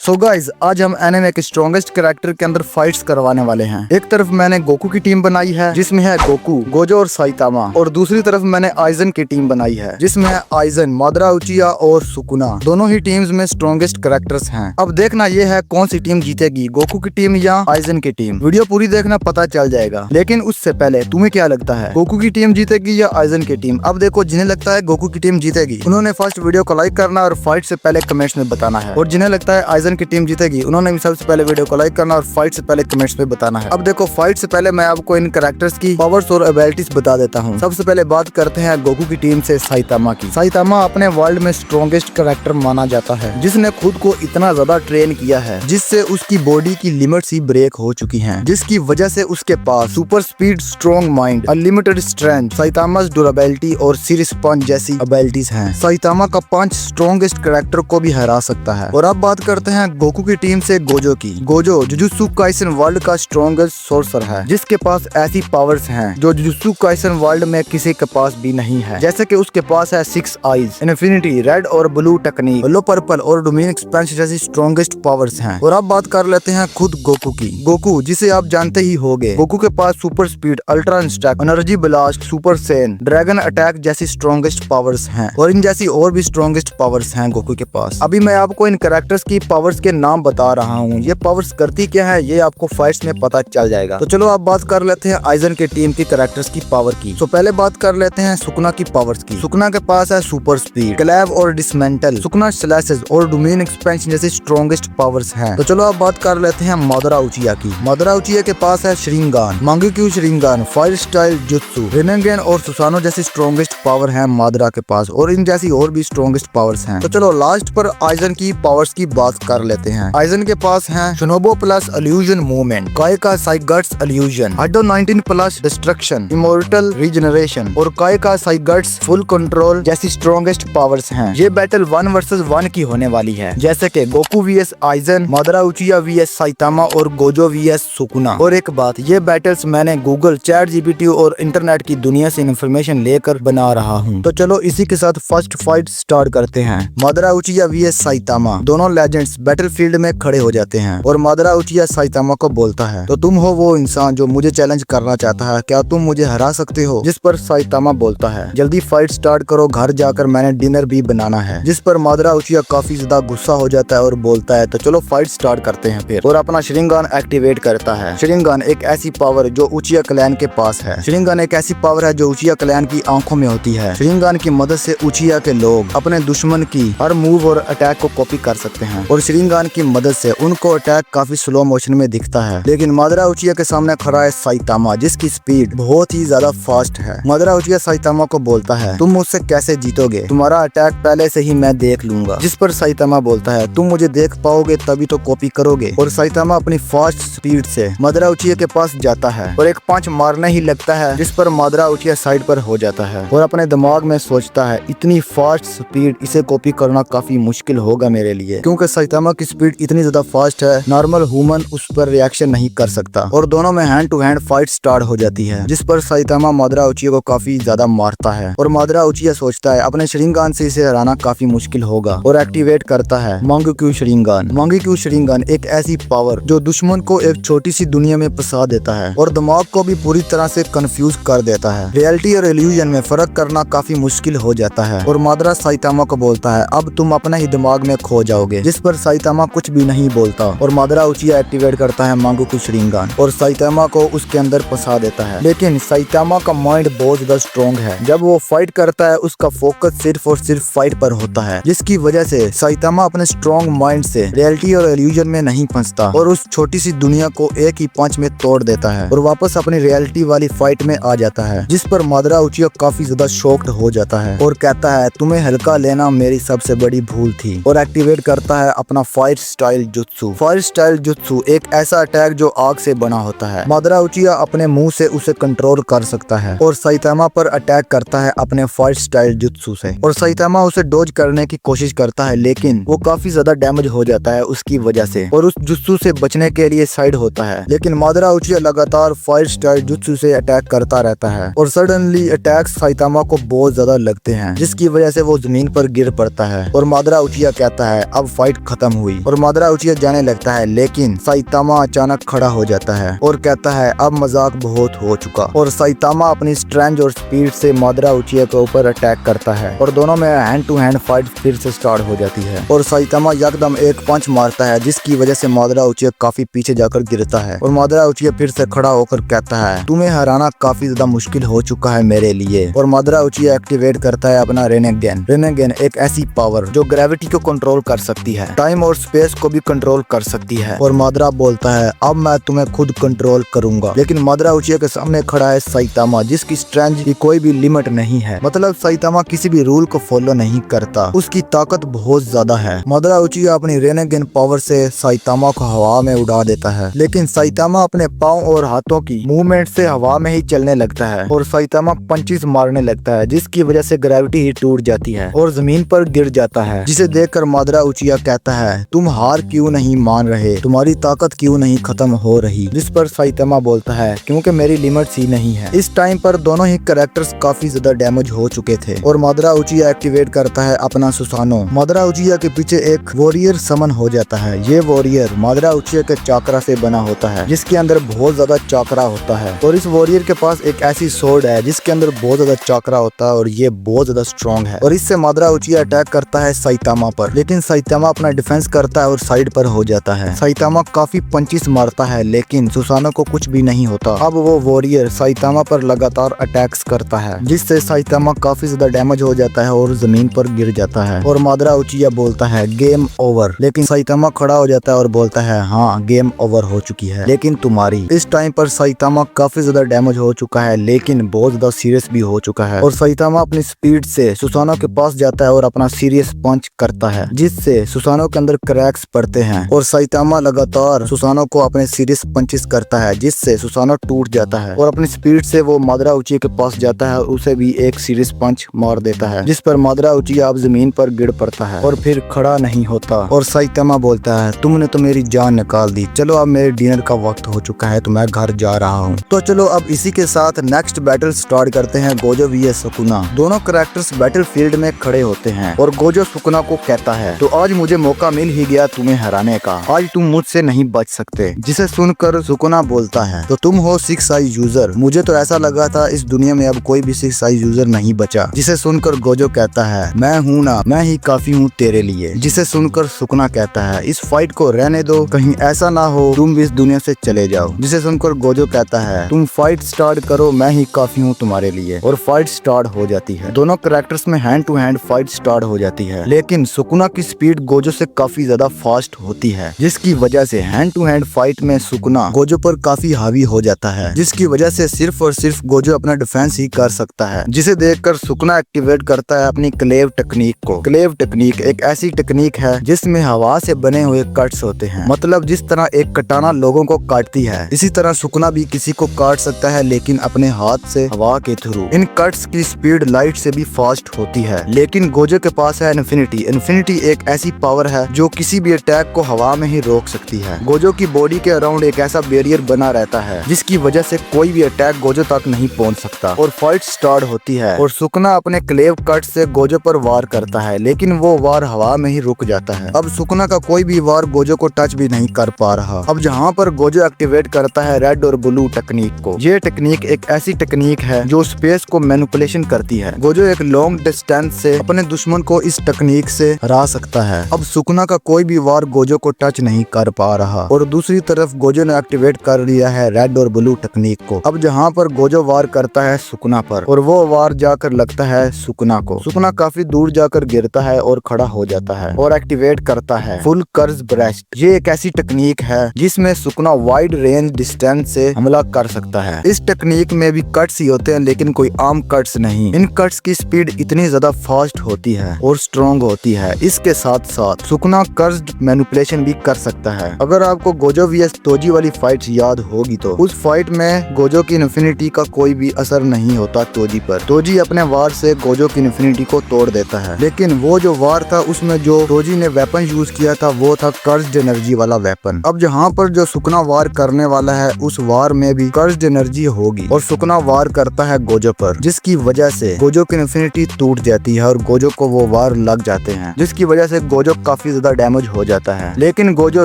So guys आज हम anime के स्ट्रॉन्गेस्ट कैरेक्टर के अंदर फाइट्स करवाने वाले हैं। एक तरफ मैंने गोकू की टीम बनाई है जिसमें है गोकू, गोजो और साइतामा, और दूसरी तरफ मैंने आइजन की टीम बनाई है जिसमें है आइजन, मादरा उचिया और सुकुना। दोनों ही टीम्स में स्ट्रॉन्गेस्ट कैरेक्टर्स हैं। अब देखना ये है कौन सी टीम जीतेगी, गोकू की टीम या आइजन की टीम। वीडियो पूरी देखना, पता चल जाएगा। लेकिन उससे पहले तुम्हें क्या लगता है, गोकू की टीम जीतेगी या आइजन की टीम? अब देखो, जिन्हें लगता है गोकू की टीम जीतेगी उन्होंने फर्स्ट वीडियो को लाइक करना और फाइट से पहले कमेंट्स में बताना है, और जिन्हें लगता है आइजन की टीम जीतेगी उन्होंने भी सबसे पहले वीडियो को लाइक करना और फाइट से पहले कमेंट्स में बताना है। अब देखो, फाइट से पहले मैं आपको इन कैरेक्टर्स की पावर्स और एबिलिटीज बता देता हूँ। सबसे पहले बात करते हैं गोकू की टीम से साइतामा की। साइतामा अपने वर्ल्ड में स्ट्रॉन्गेस्ट कैरेक्टर माना जाता है जिसने खुद को इतना ज्यादा ट्रेन किया है जिससे उसकी बॉडी की लिमिट्स ही ब्रेक हो चुकी हैं, जिसकी वजह से उसके पास super speed, strong mind, unlimited strength, Saitama's durability और सीरीज पंच जैसी एबिलिटीज हैं। साइतामा का पंच स्ट्रॉन्गेस्ट कैरेक्टर को भी हरा सकता है। और अब बात करते हैं गोकू की टीम से गोजो की। गोजो जुजुत्सु काइसेन वर्ल्ड का स्ट्रॉन्गेस्ट सोर्सर है जिसके पास ऐसी पावर्स हैं जो जुजुत्सु काइसेन वर्ल्ड में किसी के पास भी नहीं है। जैसे कि उसके पास है 6 आईज, इन्फिनिटी, रेड और ब्लू टेक्निक, येलो, पर्पल और डोमिनिक एक्सपेंशन जैसी स्ट्रॉन्गेस्ट पावर्स हैं। और अब बात कर लेते हैं खुद गोकू की। गोकू, जिसे आप जानते ही होंगे, गोकू के पास super speed, ultra instinct, energy blast, super saiyan, dragon attack जैसी स्ट्रॉन्गेस्ट पावर्स हैं, और इन जैसी और भी स्ट्रॉन्गेस्ट पावर्स हैं गोकू के पास। अभी मैं आपको इन कैरेक्टर्स की पावर्स के नाम बता रहा हूँ। ये पावर्स करती क्या है ये आपको फाइट्स में पता चल जाएगा। तो चलो अब बात कर लेते हैं आइजन के टीम की कैरेक्टर्स की पावर की। तो पहले बात कर लेते हैं सुकुना की पावर्स की। सुकुना के पास है सुपर स्पीड, क्लैव और डिसमेंटल, सुकुना स्लैशेस और डोमिनिक एक्सपेंशन जैसी स्ट्रॉन्गेस्ट पावर्स हैं। तो चलो अब बात कर लेते हैं मादरा उचिया की। मादरा उचिया के पास है श्रिंगान, मांगेक्यू श्रिंगान, फायर स्टाइल जुत्सु, रेनेगेन और सुसानो जैसी स्ट्रॉन्गेस्ट पावर है मादरा के पास, और इन जैसी और भी स्ट्रॉन्गेस्ट पावर्स हैं। तो चलो लास्ट पर आइजन की पावर्स की बात कर लेते हैं। आइजन के पास है शोनोबो प्लस इल्यूजन मूवमेंट, काय का साइगट्स illusion, hydro 19 plus destruction, immortal regeneration और काय का साइगट्स फुल कंट्रोल जैसी स्ट्रॉन्गेस्ट पावर्स हैं। ये बैटल 1 वर्सेस 1 की होने वाली है, जैसे कि Goku VS eigen, मादरा उचिया VS Saitama और गोजो वीएस सुकुना। और एक बात, ये बैटल्स मैंने गूगल, चैट जीपीटी और इंटरनेट की दुनिया से इन्फॉर्मेशन लेकर बना रहा हूँ। तो चलो इसी के साथ फर्स्ट फाइट स्टार्ट करते हैं। मादरा उचिया वीएस साइतामा। दोनों लेजेंड्स बैटलफील्ड में खड़े हो जाते हैं और मादरा उचिया साइतामा को बोलता है, तो तुम हो वो इंसान जो मुझे चैलेंज करना चाहता है, क्या तुम मुझे हरा सकते हो? जिस पर साइतामा बोलता है, जल्दी फाइट स्टार्ट करो, घर जाकर मैंने डिनर भी बनाना है। जिस पर मादरा उचिया काफी ज्यादा गुस्सा हो जाता है और बोलता है, तो चलो फाइट स्टार्ट करते हैं फिर। और अपना श्रिंगान एक्टिवेट करता है। श्रिंगान एक ऐसी पावर जो उचिया क्लैन के पास है। श्रिंगान एक ऐसी पावर है जो उचिया क्लैन की आंखों में होती है। श्रिंगान की मदद से उचिया के लोग अपने दुश्मन की हर मूव और अटैक को कॉपी कर सकते हैं, और श्रिंगान की मदद से उनको अटैक काफी स्लो मोशन में दिखता है। लेकिन मादरा उचिया के सामने खड़ा है साइतामा जिसकी स्पीड बहुत ही ज्यादा फास्ट है। मादरा उचिया साइतामा को बोलता है, तुम मुझसे कैसे जीतोगे? तुम्हारा अटैक पहले से ही मैं देख लूंगा। जिस पर साइतामा बोलता है, तुम मुझे देख पाओगे तभी तो कॉपी करोगे। और साइतामा अपनी फास्ट स्पीड से मादरा उचिया के पास जाता है और एक पंच मारने ही लगता है, जिस पर मादरा उचिया साइड पर हो जाता है और अपने दिमाग में सोचता है, इतनी फास्ट स्पीड, इसे कॉपी करना काफी मुश्किल होगा मेरे लिए, क्योंकि साइतामा की स्पीड इतनी ज्यादा फास्ट है, नॉर्मल ह्यूमन उस पर रिएक्शन नहीं कर सकता। और दोनों में hand to hand fight start हो जाती है, जिस पर साइतामा मादरा उचिया को काफी ज्यादा मारता है। और मादरा उचिया सोचता है अपने श्रिंगान से इसे हराना काफी मुश्किल होगा, और एक्टिवेट करता है मांगेक्यू श्रिंगान। मांगेक्यू श्रिंगान एक ऐसी पावर जो दुश्मन को एक छोटी सी दुनिया में फंसा देता है और दिमाग को भी पूरी तरह से कंफ्यूज कर देता है। रियलिटी और इल्यूजन में फर्क करना काफी मुश्किल हो जाता है। और मादरा साइतामा को बोलता है, अब तुम अपने ही दिमाग में खो जाओगे। जिस पर साइतामा कुछ भी नहीं बोलता और मादरा उचिया एक्टिवेट करता है मांगेक्यू श्रिंगान और साइतामा को उसके अंदर फंसा देता है। लेकिन साइतामा का माइंड बहुत ज्यादा स्ट्रॉन्ग है। जब वो फाइट करता है उसका फोकस सिर्फ और सिर्फ फाइट पर होता है, जिसकी वजह से साइतामा अपने स्ट्रॉन्ग माइंड से रियलिटी और इल्यूजन में नहीं फंसता और उस छोटी सी दुनिया को एक ही पंच में तोड़ देता है और वापस अपनी रियलिटी वाली फाइट में आ जाता है। जिस पर मादरा उचिया काफी ज्यादा शॉक्ड हो जाता है और कहता है, तुम्हें हल्का लेना मेरी सबसे बड़ी भूल थी, और एक्टिवेट करता है अपना fire style jutsu. Fire style jutsu एक ऐसा अटैक जो आग से बना होता है। मादरा उचिया अपने मुंह से उसे कंट्रोल कर सकता है और साइतामा पर अटैक करता है अपने फायर स्टाइल जुत्सु से, और साइतामा उसे डॉज करने की कोशिश करता है, लेकिन वो काफी ज्यादा डैमेज हो जाता है उसकी वजह से और उस जुत्सु से बचने के लिए साइड होता है। लेकिन मादरा उचिया लगातार फायर स्टाइल जुत्सु से अटैक करता रहता है और सडनली अटैक्स साइतामा को बहुत ज्यादा लगते हैं, जिसकी वजह से वो जमीन पर गिर पड़ता है और मादरा उचिया कहता है, अब फाइट खत्म खत्म हुई और मादरा उचिया जाने लगता है, लेकिन साइतामा अचानक खड़ा हो जाता है और कहता है अब मजाक बहुत हो चुका। और साइतामा अपनी स्ट्रेंथ और स्पीड से मादरा उचिया के ऊपर अटैक करता है और दोनों में हैंड टू हैंड फाइट फिर से स्टार्ट हो जाती है। और साइतामा यकदम एक पंच मारता है जिसकी वजह से मादरा उचिया काफी पीछे जाकर गिरता है और मादरा उचिया फिर से खड़ा होकर कहता है तुम्हें हराना काफी ज्यादा मुश्किल हो चुका है मेरे लिए। और मादरा उचिया एक्टिवेट करता है अपना रेनेगेन। रेनेगेन एक ऐसी पावर जो ग्रेविटी को कंट्रोल कर सकती है, टाइम और स्पेस को भी कंट्रोल कर सकती है। और मादरा बोलता है अब मैं तुम्हें खुद कंट्रोल करूंगा। लेकिन मादरा उचिया के सामने खड़ा है साइतामा जिसकी स्ट्रेंथ की कोई भी लिमिट नहीं है। मतलब साइतामा किसी भी रूल को फॉलो नहीं करता, उसकी ताकत बहुत ज्यादा है। मादरा उचिया अपनी रेनेगेन पावर से साइतामा को हवा में उड़ा देता है, लेकिन साइतामा अपने पाँव और हाथों की मूवमेंट से हवा में ही चलने लगता है और साइतामा पंचेस मारने लगता है जिसकी वजह से ग्रेविटी ही टूट जाती है और जमीन पर गिर जाता है। जिसे देखकर मादरा उचिया कहता है तुम हार क्यों नहीं मान रहे, तुम्हारी ताकत क्यों नहीं खत्म हो रही। जिस पर साइतामा बोलता है क्योंकि मेरी लिमिट्स ही नहीं है। इस टाइम पर दोनों ही कैरेक्टर्स काफी ज्यादा डैमेज हो चुके थे और मादरा उचिया एक्टिवेट करता है अपना सुसानो। मादरा उचिया के पीछे एक वॉरियर समन हो जाता है। ये वॉरियर मादरा उचिया के चाकरा से बना होता है जिसके अंदर बहुत ज्यादा चाकरा होता है और इस वॉरियर के पास एक ऐसी सोर्ड है जिसके अंदर बहुत ज्यादा चाकरा होता है और ये बहुत ज्यादा स्ट्रॉन्ग है। और इससे मादरा उचिया अटैक करता है साइतामा पर, लेकिन साइतामा अपना डिफेंस करता है और साइड पर हो जाता है। साइतामा काफी पंचेस मारता है लेकिन सुसानो को कुछ भी नहीं होता। अब वो वॉरियर साइतामा पर लगातार अटैक्स करता है जिससे साइतामा काफी ज्यादा डैमेज हो जाता है और जमीन पर गिर जाता है और मादरा उचिया बोलता है गेम ओवर। लेकिन साइतामा खड़ा हो जाता है और बोलता है हाँ गेम ओवर हो चुकी है लेकिन तुम्हारी। इस टाइम पर साइतामा काफी ज्यादा डैमेज हो चुका है लेकिन बहुत ज्यादा सीरियस भी हो चुका है और साइतामा अपनी स्पीड से सुसानो के पास जाता है और अपना सीरियस पंच करता है जिससे सुसानो के अंदर क्रैक्स पड़ते हैं और साइतामा लगातार सुसानो को अपने सीरियस पंचेस करता है जिससे सुसानो टूट जाता है और अपनी स्पीड से वो मादरा उचिया के पास जाता है और उसे भी एक सीरियस पंच मार देता है जिस पर मादरा उचिया अब जमीन पर गिर पड़ता है और फिर खड़ा नहीं होता। और साइतामा बोलता है तुमने तो मेरी जान निकाल दी, चलो अब मेरे डिनर का वक्त हो चुका है तो मैं घर जा रहा हूँ। तो चलो अब इसी के साथ नेक्स्ट बैटल स्टार्ट करते हैं गोजो वीएस सुकुना। दोनों कैरेक्टर्स बैटल फील्ड में खड़े होते हैं और गोजो सुकुना को कहता है तो आज मुझे मौका मिल ही गया तुम्हें हराने का, आज तुम मुझसे नहीं बच सकते। जिसे सुनकर सुकुना बोलता है तो तुम हो 6 आई यूजर, मुझे तो ऐसा लगा था इस दुनिया में अब कोई भी 6 आई यूजर नहीं बचा। जिसे सुनकर गोजो कहता है मैं हूँ ना, मैं ही काफी हूँ तेरे लिए। जिसे सुनकर सुकुना कहता है इस फाइट को रहने दो, कहीं ऐसा ना हो तुम भी इस दुनिया से चले जाओ। जिसे सुनकर गोजो कहता है तुम फाइट स्टार्ट करो, मैं ही काफी हूँ तुम्हारे लिए। और फाइट स्टार्ट हो जाती है। दोनों कैरेक्टर्स में hand to hand fight start हो जाती है, लेकिन सुकुना की स्पीड गोजो से काफी ज्यादा फास्ट होती है जिसकी वजह से हैंड टू हैंड फाइट में सुकुना गोजो पर काफी हावी हो जाता है जिसकी वजह से सिर्फ और सिर्फ गोजो अपना डिफेंस ही कर सकता है। जिसे देखकर सुकुना एक्टिवेट करता है अपनी क्लेव टेक्निक को। क्लेव टेक्निक एक ऐसी टेक्निक है जिसमें हवा से बने हुए कट्स होते हैं। मतलब जिस तरह एक कटाना लोगों को काटती है इसी तरह सुकुना भी किसी को काट सकता है लेकिन अपने हाथ से हवा के थ्रू। इन कट्स की स्पीड लाइट से भी फास्ट होती है। लेकिन गोजो के पास है इन्फिनिटी। इन्फिनिटी एक ऐसी पावर है जो किसी भी अटैक को हवा में ही रोक सकती है। गोजो की बॉडी के अराउंड एक ऐसा बैरियर बना रहता है जिसकी वजह से कोई भी अटैक गोजो तक नहीं पहुंच सकता। और फाइट स्टार्ट होती है और सुकुना अपने क्लेव कट से गोजो पर वार करता है लेकिन वो वार हवा में ही रुक जाता है। अब सुकुना का कोई भी वार गोजो को टच भी नहीं कर पा रहा। अब जहाँ पर गोजो एक्टिवेट करता है रेड और ब्लू टेक्निक को। ये टेक्निक एक ऐसी टेक्निक है जो स्पेस को मैनिपुलेशन करती है। गोजो एक लॉन्ग डिस्टेंस से अपने दुश्मन को इस टेक्निक से हरा सकता है। अब सुकुना का कोई भी वार गोजो को टच नहीं कर पा रहा और दूसरी तरफ गोजो ने एक्टिवेट कर लिया है रेड और ब्लू टेक्निक को। अब जहाँ पर गोजो वार करता है सुकुना पर और वो वार जाकर लगता है सुकुना को। सुकुना काफी दूर जाकर गिरता है और खड़ा हो जाता है और एक्टिवेट करता है फुल कर्ज ब्रेस्ट। ये एक ऐसी टेक्निक है जिसमें सुकुना वाइड रेंज डिस्टेंस से हमला कर सकता है। इस टेक्निक में भी कट्स ही होते हैं लेकिन कोई आम कट्स नहीं। इन कट्स की स्पीड इतनी ज्यादा फास्ट होती है और स्ट्रॉन्ग होती है। इसके साथ साथ सुकुना कर्ज मैनिपुलेशन भी कर सकता है। अगर आपको गोजो वीएस तोजी वाली फाइट याद होगी तो उस फाइट में गोजो की इन्फिनिटी का कोई भी असर नहीं होता तोजी पर। तोजी अपने वार से गोजो की इन्फिनिटी को तोड़ देता है लेकिन वो जो वार था उसमें जो तोजी ने वेपन यूज किया था वो था कर्ज्ड एनर्जी वाला वेपन। अब जहाँ पर जो सुकुना वार करने वाला है उस वार में भी कर्ज्ड एनर्जी होगी और सुकुना वार करता है गोजो पर जिसकी वजह से गोजो की इन्फिनिटी टूट जाती है और गोजो को वो वार लग जाते हैं जिसकी वजह से गोजो काफी ज्यादा डैमेज हो जाता है। लेकिन गोजो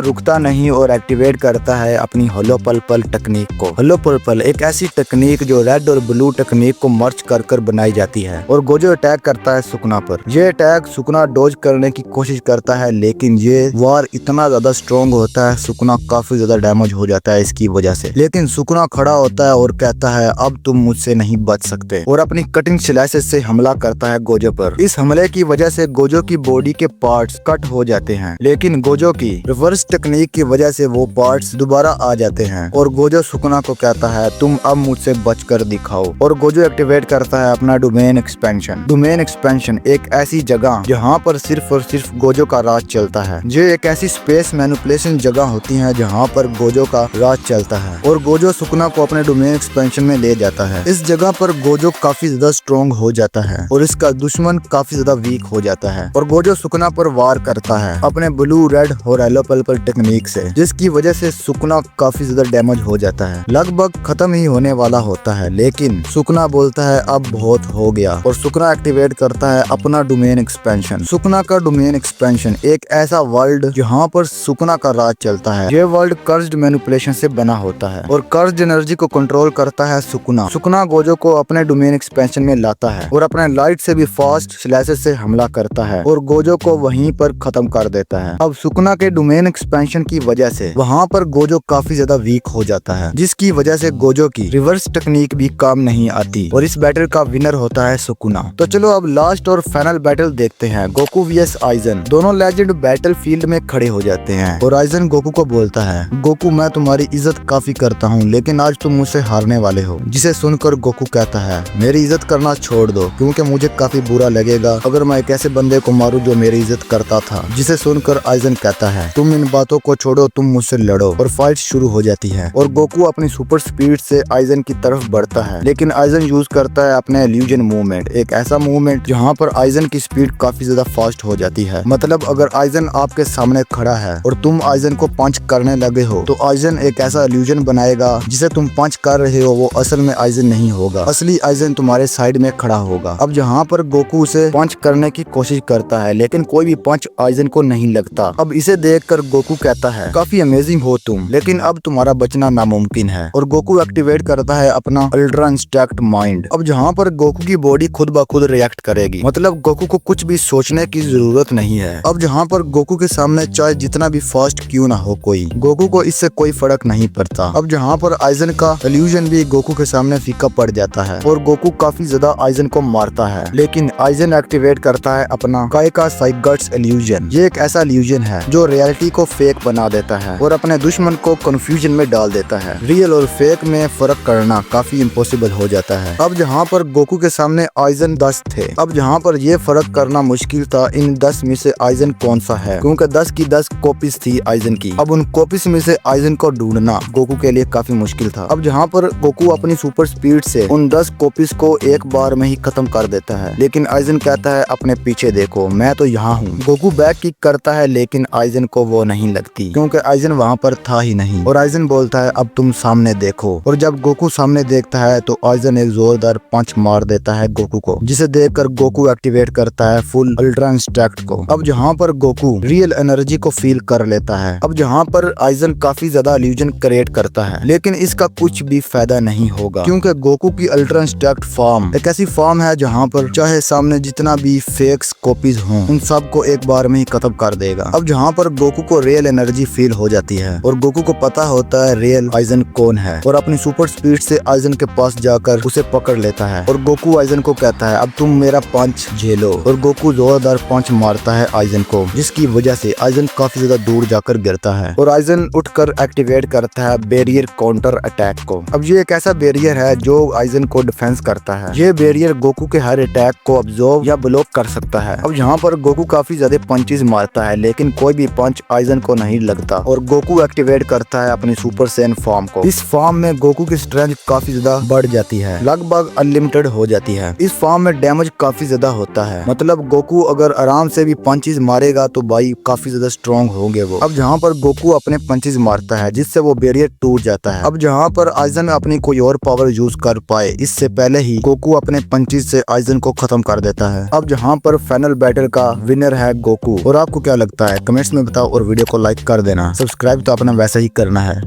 रुकता नहीं और एक्टिवेट करता है अपनी होलो पर्पल टेक्निक को। होलो पर्पल एक ऐसी टेक्निक जो रेड और ब्लू टेक्निक को मर्ज कर बनाई जाती है और गोजो अटैक करता है सुकुना पर। ये अटैक सुकुना डोज करने की कोशिश करता है, लेकिन ये वार इतना ज्यादा स्ट्रॉन्ग होता है, सुकुना काफी ज्यादा डैमेज हो जाता है इसकी वजह से। लेकिन सुकुना खड़ा होता है और कहता है अब तुम मुझसे नहीं बच सकते, और अपनी कटिंग स्लैशेस से हमला करता है गोजो पर। इस हमले की वजह से गोजो की बॉडी के पार्ट्स कट हो जाते हैं, लेकिन गोजो की रिवर्स टेक्निक की वजह से वो पार्ट्स दोबारा आ जाते हैं और गोजो सुकुना को कहता है तुम अब मुझसे बचकर दिखाओ, और गोजो एक्टिवेट करता है अपना डोमेन एक्सपेंशन। डोमेन एक्सपेंशन एक ऐसी जगह जहाँ पर सिर्फ और सिर्फ गोजो का राज चलता है। ये एक ऐसी स्पेस मैनिपुलेशन जगह होती है जहाँ पर गोजो का राज चलता है, और गोजो सुकुना को अपने डोमेन एक्सपेंशन में ले जाता है। इस जगह पर गोजो काफी ज्यादा स्ट्रॉन्ग हो जाता है और इसका दुश्मन काफी ज्यादा वीक हो जाता है, और गोजो सुकुना पर वार करता है अपने ब्लू रेड और येलो पर्पल टेक्निक से, जिसकी वजह से सुकुना काफी ज्यादा डैमेज हो जाता है, लगभग खत्म ही होने वाला होता है। लेकिन सुकुना बोलता है अब बहुत हो गया, और सुकुना एक्टिवेट करता है अपना डोमेन एक्सपेंशन। सुकुना का डोमेन एक्सपेंशन एक ऐसा वर्ल्ड जहाँ पर सुकुना का राज चलता है। ये वर्ल्ड कर्स्ड मैनिपुलेशन से बना होता है और कर्स्ड एनर्जी को कंट्रोल करता है सुकुना। सुकुना गोजो को अपने डोमेन एक्सपेंशन में लाता है और अपने लाइट से भी फास्ट स्लैशेस से हमला करता है और गोजो को वहीं पर खत्म कर देता है। अब सुकुना के डोमेन एक्सपेंशन की वजह से वहाँ पर गोजो काफी ज्यादा वीक हो जाता है, जिसकी वजह से गोजो की रिवर्स टेक्निक भी काम नहीं आती और इस बैटल का विनर होता है सुकुना। तो चलो अब लास्ट और फाइनल बैटल देखते हैं, गोकू vs आइजन। दोनों लेजेंड बैटल फील्ड में खड़े हो जाते हैं और आइजन गोकू को बोलता है गोकू मैं तुम्हारी इज्जत काफी करता हूँ, लेकिन आज तुम मुझसे हारने वाले हो। जिसे सुनकर गोकू कहता है मेरी इज्जत करना छोड़ दो, क्योंकि मुझे काफी बुरा लगेगा अगर मैं एक ऐसे बंदे को मारूं जो मेरी इज्जत करता था। जिसे सुनकर आइजन कहता है तुम इन बातों को छोड़ो, तुम मुझसे लड़ो, और फाइट शुरू हो जाती है और गोकू अपनी सुपर स्पीड से आइजन की तरफ बढ़ता है। लेकिन आइजन यूज करता है अपने इल्यूजन मूवमेंट, एक ऐसा मूवमेंट जहाँ पर आइजन की स्पीड काफी ज्यादा फास्ट हो जाती है। मतलब अगर आइजन आपके सामने खड़ा है और तुम आइजन को पंच करने लगे हो तो आइजन एक ऐसा इल्यूजन बनाएगा जिसे तुम पंच कर रहे हो वो असल में आइजन नहीं होगा, असली आइजन तुम्हारे साइड में खड़ा होगा। अब जहाँ पर गोकू उसे पंच करने की कोशिश करता है लेकिन कोई भी पंच आइजन को नहीं लगता। अब इसे देखकर गोकू कहता है काफी अमेजिंग हो तुम, लेकिन अब तुम्हारा बचना नामुमकिन है, और गोकू एक्टिवेट करता है अपना अल्ट्रा इंस्ट्रक्ट माइंड। अब जहाँ पर गोकू की बॉडी खुद ब खुद रिएक्ट करेगी, मतलब गोकू को कुछ भी सोचने की जरूरत नहीं है। अब जहाँ पर गोकू के सामने चाहे जितना भी फास्ट क्यों ना हो कोई, गोकू को इससे कोई फर्क नहीं पड़ता। अब जहाँ पर आइजन का इल्यूजन भी गोकू के सामने फीका पड़ जाता है और गोकू काफी ज्यादा आइजन को मारता है, लेकिन आइजन एक्टिवेट करता है अपना काइका साइगट्स इल्यूजन। ये एक ऐसा इल्यूजन है जो रियलिटी को फेक बना देता है और अपने दुश्मन को कंफ्यूजन में डाल देता है। रियल और फेक में फर्क करना काफी इम्पॉसिबल हो जाता है। अब जहाँ पर गोकू के सामने आइजन 10 थे, अब जहाँ पर ये फर्क करना मुश्किल था इन 10 में से आइजन कौन सा है, क्योंकि 10 की 10 कॉपीज थी आइजन की। अब उन कॉपीज में से आइजन को ढूंढना गोकू के लिए काफी मुश्किल था। अब जहाँ पर गोकू अपनी सुपर स्पीड से उन 10 कॉपीज को एक बार में ही खत्म कर देता है, लेकिन आइजन कहता है अपने पीछे देखो मैं तो यहाँ हूँ। गोकू बैक किक करता है लेकिन आइजन को वो नहीं लगती, क्योंकि आइजन वहाँ पर था ही नहीं, और आइजन बोलता है अब तुम सामने देखो। और जब गोकू सामने देखता है तो आइजन एक जोरदार पंच मार देता है गोकू को, जिसे देखकर गोकू एक्टिवेट करता है फुल अल्ट्रा इंस्ट्रक्ट को। अब जहाँ पर गोकू रियल एनर्जी को फील कर लेता है, अब जहाँ पर आइजन काफी ज्यादा इल्यूजन क्रिएट करता है, लेकिन इसका कुछ भी फायदा नहीं होगा, क्योंकि गोकू की अल्ट्रा इंस्ट्रक्ट फॉर्म एक ऐसी फॉर्म है जहाँ पर चाहे सामने जितना भी फेक्स कॉपीज हों उन सब को एक बार में ही खत्म कर देगा। अब जहाँ पर गोकू को रियल एनर्जी फील हो जाती है और गोकू को पता होता है रियल आइजन कौन है, और अपनी सुपर स्पीड से आइजन के पास जाकर उसे पकड़ लेता है और गोकू आइजन को कहता है अब तुम मेरा पंच झेलो, और गोकू जोरदार पंच मारता है आइजन को, जिसकी वजह से आइजन काफी ज्यादा दूर जाकर गिरता है और आइजन उठकर एक्टिवेट करता है बैरियर काउंटर अटैक को। अब ये एक ऐसा बैरियर है जो आइजन को डिफेंस करता है। ये बैरियर गोकू के हर अटैक को अब्सॉर्ब या ब्लॉक कर सकता है। अब यहाँ पर गोकू काफी ज्यादा पंचेस मारता है, लेकिन कोई भी पंच आइजन को नहीं लगता और गोकू एक्टिवेट करता है अपनी सुपर सैयन फॉर्म को। इस फॉर्म में गोकू की स्ट्रेंथ काफी ज्यादा बढ़ जाती है, लगभग अनलिमिटेड हो जाती है। इस फॉर्म में डैमेज काफी ज्यादा होता है, मतलब गोकू अगर आराम से भी पंचेस मारेगा तो भाई काफी ज्यादा स्ट्रॉन्ग होंगे वो। अब जहाँ पर गोकू अपने पंचेस मारता है जिससे वो बैरियर टूट जाता है। अब जहाँ पर आइजन अपनी कोई और पावर यूज कर पाए इससे पहले ही गोकू अपने पंचेस से आइजन को खत्म कर देता है। अब जहाँ पर फाइनल बैटल का विनर है गोकू, और आपको क्या लगता है कमेंट्स में बताओ और वीडियो को लाइक कर देना। सब्सक्राइब तो अपना वैसे ही करना है।